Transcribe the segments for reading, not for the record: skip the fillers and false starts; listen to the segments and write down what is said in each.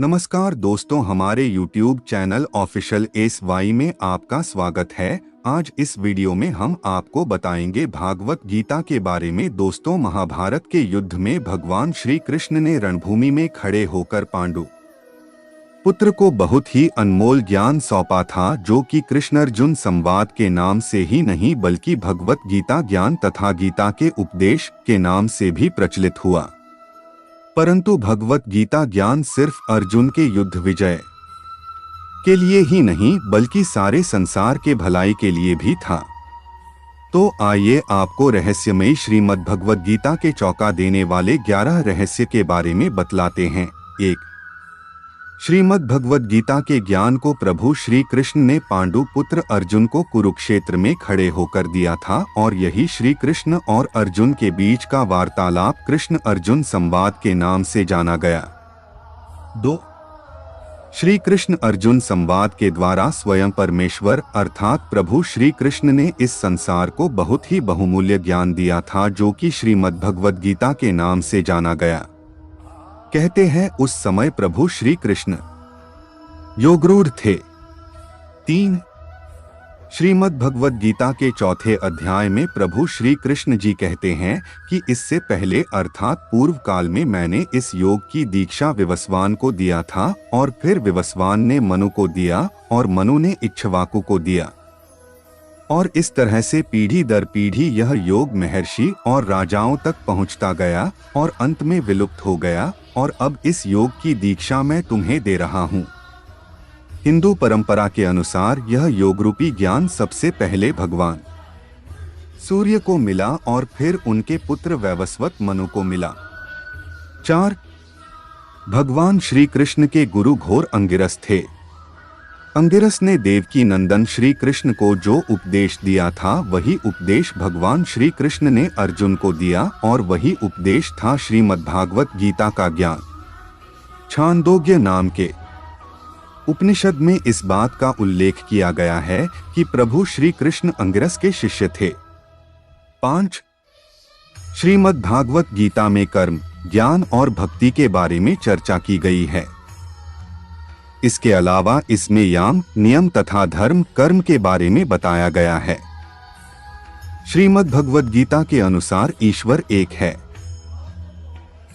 नमस्कार दोस्तों, हमारे YouTube चैनल ऑफिशियल SY में आपका स्वागत है। आज इस वीडियो में हम आपको बताएंगे भागवत गीता के बारे में। दोस्तों, महाभारत के युद्ध में भगवान श्री कृष्ण ने रणभूमि में खड़े होकर पांडु पुत्र को बहुत ही अनमोल ज्ञान सौंपा था, जो कि कृष्ण अर्जुन संवाद के नाम से ही नहीं बल्कि भगवत गीता ज्ञान तथा गीता के उपदेश के नाम से भी प्रचलित हुआ। परंतु भगवत गीता ज्ञान सिर्फ अर्जुन के युद्ध विजय के लिए ही नहीं बल्कि सारे संसार के भलाई के लिए भी था। तो आइए आपको रहस्यमयी श्रीमद् भगवत गीता के चौंका देने वाले 11 रहस्य के बारे में बतलाते हैं। 1. श्रीमद् भगवत गीता के ज्ञान को प्रभु श्री कृष्ण ने पांडु पुत्र अर्जुन को कुरुक्षेत्र में खड़े होकर दिया था और यही श्री कृष्ण और अर्जुन के बीच का वार्तालाप कृष्ण अर्जुन संवाद के नाम से जाना गया। 2. श्री कृष्ण अर्जुन संवाद के द्वारा स्वयं परमेश्वर अर्थात प्रभु श्री कृष्ण ने इस संसार को बहुत ही बहुमूल्य ज्ञान दिया था, जो कि श्रीमद् भगवत गीता के नाम से जाना गया। कहते हैं उस समय प्रभु श्री कृष्ण योगरूढ़ थे। 3. श्रीमद् भगवत गीता के चौथे अध्याय में प्रभु श्री कृष्ण जी कहते हैं कि इससे पहले अर्थात पूर्व काल में मैंने इस योग की दीक्षा विवस्वान को दिया था और फिर विवस्वान ने मनु को दिया और मनु ने इक्ष्वाकु को दिया और इस तरह से पीढ़ी दर पीढ़ी यह योग महर्षि और राजाओं तक पहुंचता गया और अंत में विलुप्त हो गया और अब इस योग की दीक्षा मैं तुम्हें दे रहा हूं। हिंदू परंपरा के अनुसार यह योग रूपी ज्ञान सबसे पहले भगवान सूर्य को मिला और फिर उनके पुत्र वैवस्वत मनु को मिला। 4. भगवान श्री कृष्ण के गुरु घोर अंगिरस थे। अंगिरस ने देवकी नंदन श्री कृष्ण को जो उपदेश दिया था वही उपदेश भगवान श्री कृष्ण ने अर्जुन को दिया और वही उपदेश था श्रीमद्भागवत गीता का ज्ञान। छांदोग्य नाम के उपनिषद में इस बात का उल्लेख किया गया है कि प्रभु श्री कृष्ण अंगिरस के शिष्य थे। 5. श्रीमद्भागवत गीता में कर्म, ज्ञान और भक्ति के बारे में चर्चा की गई है। इसके अलावा इसमें याम, नियम तथा धर्म कर्म के बारे में बताया गया है। श्रीमद् भगवत गीता के अनुसार ईश्वर एक है।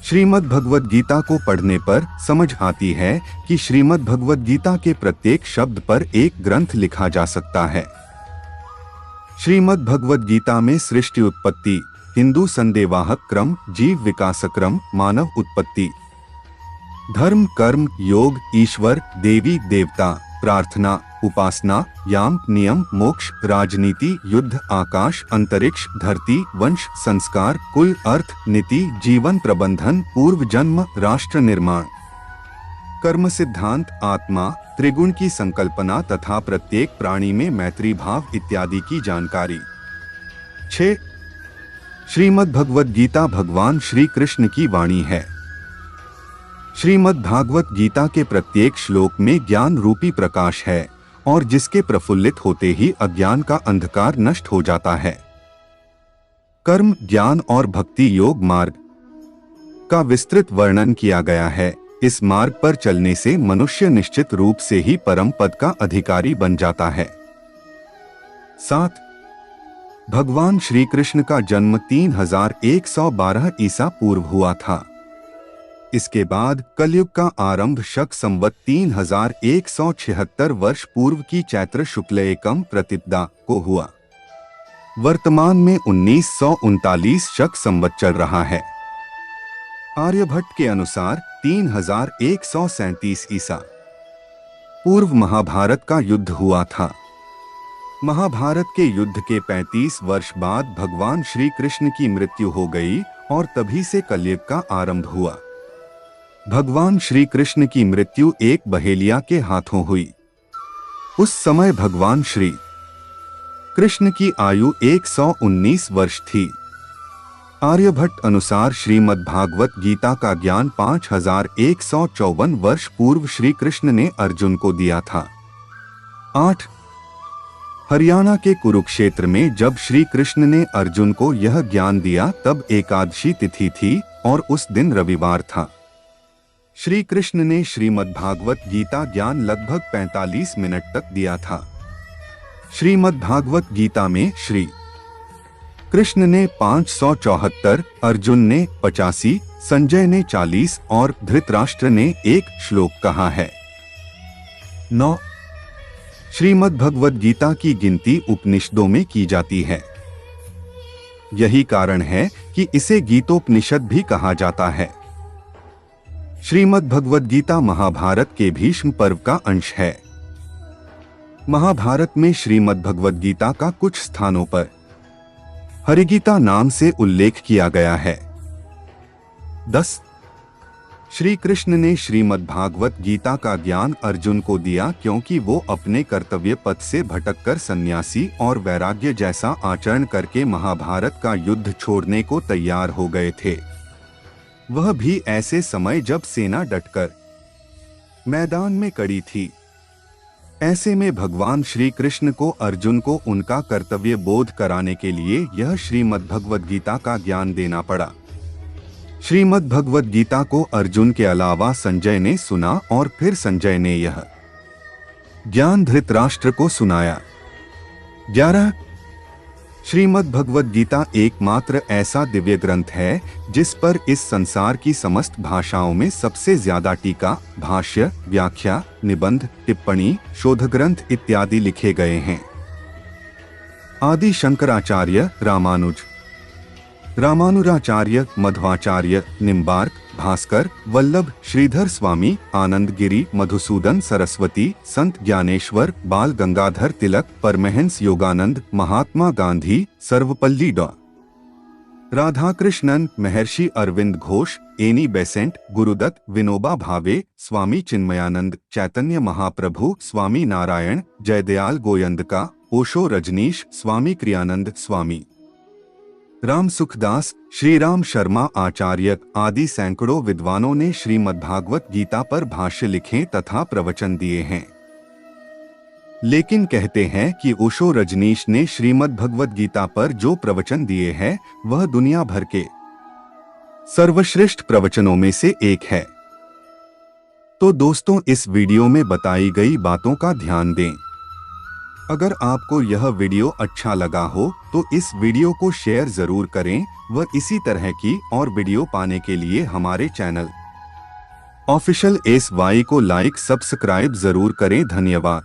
श्रीमद् भगवत गीता को पढ़ने पर समझ आती है कि श्रीमद् भगवत गीता के प्रत्येक शब्द पर एक ग्रंथ लिखा जा सकता है। श्रीमद् भगवत गीता में सृष्टि उत्पत्ति, हिंदू संदेवाहक क्रम, जीव विकास क्रम, मानव उत्पत्ति, धर्म, कर्म, योग, ईश्वर, देवी देवता, प्रार्थना, उपासना, याम, नियम, मोक्ष, राजनीति, युद्ध, आकाश, अंतरिक्ष, धरती, वंश, संस्कार, कुल, अर्थ, नीति, जीवन प्रबंधन, पूर्व जन्म, राष्ट्र निर्माण, कर्म सिद्धांत, आत्मा, त्रिगुण की संकल्पना तथा प्रत्येक प्राणी में मैत्री भाव इत्यादि की जानकारी। 6. श्रीमद् भगवत गीता भगवान श्री कृष्ण की वाणी है। श्रीमद् भागवत गीता के प्रत्येक श्लोक में ज्ञान रूपी प्रकाश है और जिसके प्रफुल्लित होते ही अज्ञान का अंधकार नष्ट हो जाता है। कर्म, ज्ञान और भक्ति योग मार्ग का विस्तृत वर्णन किया गया है। इस मार्ग पर चलने से मनुष्य निश्चित रूप से ही परम पद का अधिकारी बन जाता है। 7. भगवान श्री कृष्ण का जन्म 3112 ईसा पूर्व हुआ था। इसके बाद कलयुग का आरंभ शक संवत 3176 वर्ष पूर्व की चैत्र शुक्ल एकम प्रतिपदा को हुआ। वर्तमान में 1939 शक संवत चल रहा है। आर्यभट्ट के अनुसार 3137 ईसा पूर्व महाभारत का युद्ध हुआ था। महाभारत के युद्ध के 35 वर्ष बाद भगवान श्री कृष्ण की मृत्यु हो गई और तभी से कलयुग का आरंभ हुआ। भगवान श्री कृष्ण की मृत्यु एक बहेलिया के हाथों हुई। उस समय भगवान श्री कृष्ण की आयु 119 वर्ष थी। आर्यभट्ट अनुसार श्रीमद् भागवत गीता का ज्ञान 5154 वर्ष पूर्व श्री कृष्ण ने अर्जुन को दिया था। 8. हरियाणा के कुरुक्षेत्र में जब श्री कृष्ण ने अर्जुन को यह ज्ञान दिया तब एकादशी तिथि थी और उस दिन रविवार था। श्री कृष्ण ने श्रीमद्भागवत गीता ज्ञान लगभग 45 मिनट तक दिया था। श्रीमद्भागवत गीता में श्री कृष्ण ने 574, अर्जुन ने 85, संजय ने 40 और धृतराष्ट्र ने 1 श्लोक कहा है। 9. श्रीमद्भगवत गीता की गिनती उपनिषदों में की जाती है। यही कारण है कि इसे गीतोपनिषद भी कहा जाता है। श्रीमद्भगवत गीता महाभारत के भीष्म पर्व का अंश है। महाभारत में श्रीमद्भगवत गीता का कुछ स्थानों पर हरिगीता नाम से उल्लेख किया गया है। 10. श्री कृष्ण ने श्रीमद्भागवत गीता का ज्ञान अर्जुन को दिया क्योंकि वो अपने कर्तव्य पथ से भटककर सन्यासी और वैराग्य जैसा आचरण करके महाभारत का युद्ध छोड़ने को तैयार हो गए थे। वह भी ऐसे समय जब सेना डटकर मैदान में खड़ी थी। ऐसे में भगवान श्री कृष्ण को अर्जुन को उनका कर्तव्य बोध कराने के लिए यह श्रीमद्भगवत गीता का ज्ञान देना पड़ा। श्रीमद्भगवत गीता को अर्जुन के अलावा संजय ने सुना और फिर संजय ने यह ज्ञान धृतराष्ट्र को सुनाया। 11. श्रीमद्भगवत गीता एकमात्र ऐसा दिव्य ग्रंथ है जिस पर इस संसार की समस्त भाषाओं में सबसे ज्यादा टीका, भाष्य, व्याख्या, निबंध, टिप्पणी, शोधग्रंथ इत्यादि लिखे गए हैं। आदि शंकराचार्य, रामानुजाचार्य, मध्वाचार्य, निम्बार्क, भास्कर, वल्लभ, श्रीधर स्वामी, आनंद गिरी, मधुसूदन सरस्वती, संत ज्ञानेश्वर, बाल गंगाधर तिलक, परमहंस योगानंद, महात्मा गांधी, सर्वपल्ली डॉ. राधाकृष्णन, महर्षि अरविंद घोष, एनी बेसेंट, गुरुदत्त, विनोबा भावे, स्वामी चिन्मयानंद, चैतन्य महाप्रभु, स्वामी नारायण, जयदयाल गोयंदका, ओशो रजनीश, स्वामी क्रियानंद, स्वामी राम सुखदास, श्री राम शर्मा आचार्य आदि सैकड़ों विद्वानों ने श्रीमद्भागवत गीता पर भाष्य लिखे तथा प्रवचन दिए हैं। लेकिन कहते हैं कि ओशो रजनीश ने श्रीमद्भगवत गीता पर जो प्रवचन दिए हैं वह दुनिया भर के सर्वश्रेष्ठ प्रवचनों में से एक है। तो दोस्तों, इस वीडियो में बताई गई बातों का ध्यान दें। अगर आपको यह वीडियो अच्छा लगा हो तो इस वीडियो को शेयर जरूर करें व इसी तरह की और वीडियो पाने के लिए हमारे चैनल ऑफिशियल SY को लाइक सब्सक्राइब जरूर करें। धन्यवाद।